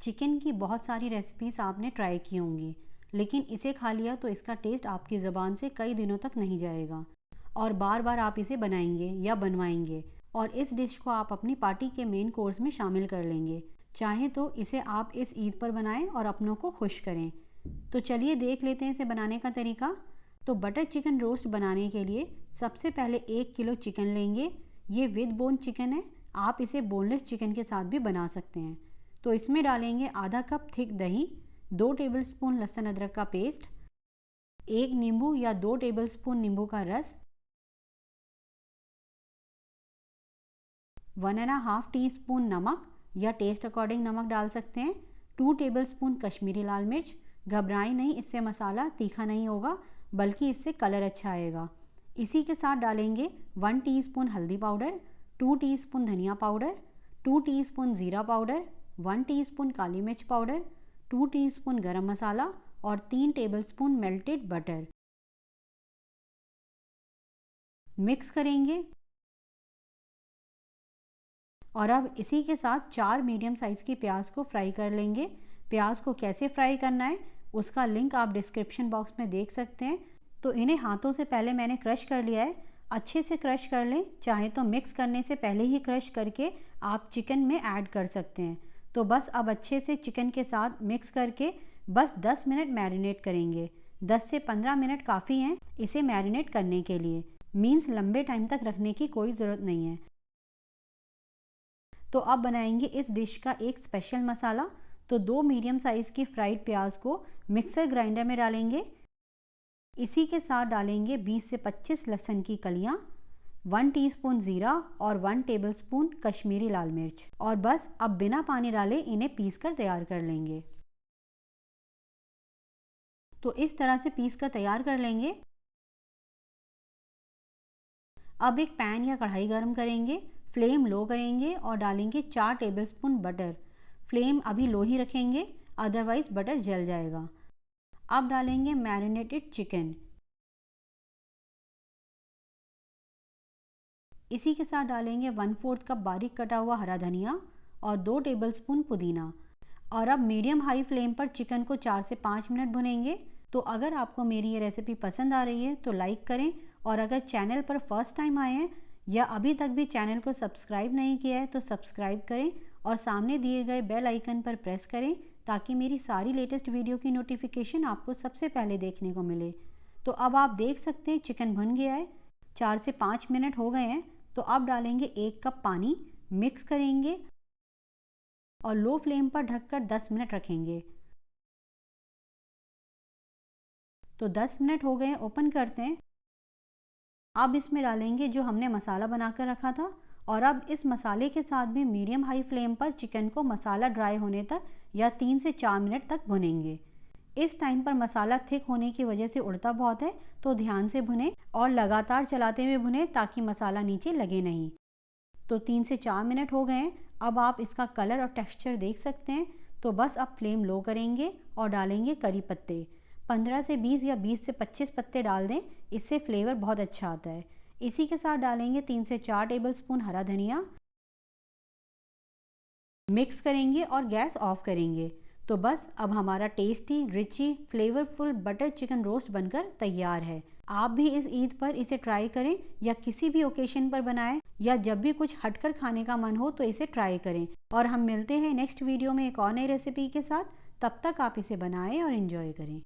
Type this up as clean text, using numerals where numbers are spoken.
Chicken की बहुत सारी रेसिपीज़ आपने ट्राई की होंगी, लेकिन इसे खा लिया तो इसका टेस्ट आपकी ज़बान से कई दिनों तक नहीं जाएगा और बार बार आप इसे बनाएंगे या बनवाएंगे और इस डिश को आप अपनी पार्टी के मेन कोर्स में शामिल कर लेंगे। चाहें तो इसे आप इस ईद पर बनाएं और अपनों को खुश करें। तो चलिए देख लेते हैं इसे बनाने का तरीका। तो बटर चिकन रोस्ट बनाने के लिए सबसे पहले 1 किलो चिकन लेंगे। ये विद बोन चिकन है, आप इसे बोनलेस चिकन के साथ भी बना सकते हैं। तो इसमें डालेंगे आधा कप थिक दही, 2 टेबलस्पून लहसुन अदरक का पेस्ट, 1 नींबू या 2 टेबलस्पून नींबू का रस, 1.5 टीस्पून नमक या टेस्ट अकॉर्डिंग नमक डाल सकते हैं, 2 टेबलस्पून कश्मीरी लाल मिर्च। घबराएं नहीं, इससे मसाला तीखा नहीं होगा बल्कि इससे कलर अच्छा आएगा। इसी के साथ डालेंगे 1 टीस्पून हल्दी पाउडर, 2 टीस्पून धनिया पाउडर, 2 टीस्पून ज़ीरा पाउडर, 1 टीस्पून काली मिर्च पाउडर, 2 टीस्पून गरम मसाला और 3 टेबलस्पून मेल्टेड बटर। मिक्स करेंगे और अब इसी के साथ 4 मीडियम साइज़ की प्याज को फ्राई कर लेंगे। प्याज को कैसे फ्राई करना है उसका लिंक आप डिस्क्रिप्शन बॉक्स में देख सकते हैं। तो इन्हें हाथों से पहले मैंने क्रश कर लिया है, अच्छे से क्रश कर लें। चाहे तो मिक्स करने से पहले ही क्रश करके आप चिकन में ऐड कर सकते हैं। तो बस अब अच्छे से चिकन के साथ मिक्स करके बस 10 मिनट मैरिनेट करेंगे। 10 से 15 मिनट काफ़ी हैं इसे मैरिनेट करने के लिए, मीन्स लंबे टाइम तक रखने की कोई ज़रूरत नहीं है। तो अब बनाएंगे इस डिश का एक स्पेशल मसाला। तो 2 मीडियम साइज़ की फ्राइड प्याज को मिक्सर ग्राइंडर में डालेंगे। इसी के साथ डालेंगे 20 से 25 लहसुन की कलियां, 1 टीस्पून ज़ीरा और 1 टेबलस्पून कश्मीरी लाल मिर्च। और बस अब बिना पानी डाले इन्हें पीस कर तैयार कर लेंगे। तो इस तरह से पीस कर तैयार कर लेंगे। अब एक पैन या कढ़ाई गरम करेंगे, फ्लेम लो करेंगे और डालेंगे 4 टेबलस्पून बटर। फ्लेम अभी लो ही रखेंगे, अदरवाइज बटर जल जाएगा। अब डालेंगे मैरिनेटेड चिकन। इसी के साथ डालेंगे 1/4 कप बारीक कटा हुआ हरा धनिया और 2 टेबलस्पून पुदीना। और अब मीडियम हाई फ्लेम पर चिकन को 4 से 5 मिनट भुनेंगे। तो अगर आपको मेरी ये रेसिपी पसंद आ रही है तो लाइक करें, और अगर चैनल पर फर्स्ट टाइम आए हैं या अभी तक भी चैनल को सब्सक्राइब नहीं किया है तो सब्सक्राइब करें और सामने दिए गए बेल आइकन पर प्रेस करें ताकि मेरी सारी लेटेस्ट वीडियो की नोटिफिकेशन आपको सबसे पहले देखने को मिले। तो अब आप देख सकते हैं चिकन भुन गया है, 4 से 5 मिनट हो गए हैं। तो अब डालेंगे 1 कप पानी, मिक्स करेंगे और लो फ्लेम पर ढककर 10 मिनट रखेंगे। तो 10 मिनट हो गए हैं, ओपन करते हैं। अब इसमें डालेंगे जो हमने मसाला बनाकर रखा था और अब इस मसाले के साथ भी मीडियम हाई फ्लेम पर चिकन को मसाला ड्राई होने तक या 3 से 4 मिनट तक भुनेंगे। इस टाइम पर मसाला थिक होने की वजह से उड़ता बहुत है, तो ध्यान से भुनें और लगातार चलाते हुए भुनें ताकि मसाला नीचे लगे नहीं। तो 3 से 4 मिनट हो गए हैं, अब आप इसका कलर और टेक्सचर देख सकते हैं। तो बस अब फ्लेम लो करेंगे और डालेंगे करी पत्ते। 15 से 20 या 20 से 25 पत्ते डाल दें, इससे फ्लेवर बहुत अच्छा आता है। इसी के साथ डालेंगे 3 से 4 टेबलस्पून हरा धनिया, मिक्स करेंगे और गैस ऑफ करेंगे। तो बस अब हमारा tasty, rich, flavourful butter chicken roast बनकर तैयार है। आप भी इस ईद पर इसे ट्राई करें या किसी भी ओकेशन पर बनाएं या जब भी कुछ हटकर खाने का मन हो तो इसे ट्राई करें। और हम मिलते हैं नेक्स्ट वीडियो में एक और नई रेसिपी के साथ। तब तक आप इसे बनाएं और एंजॉय करें।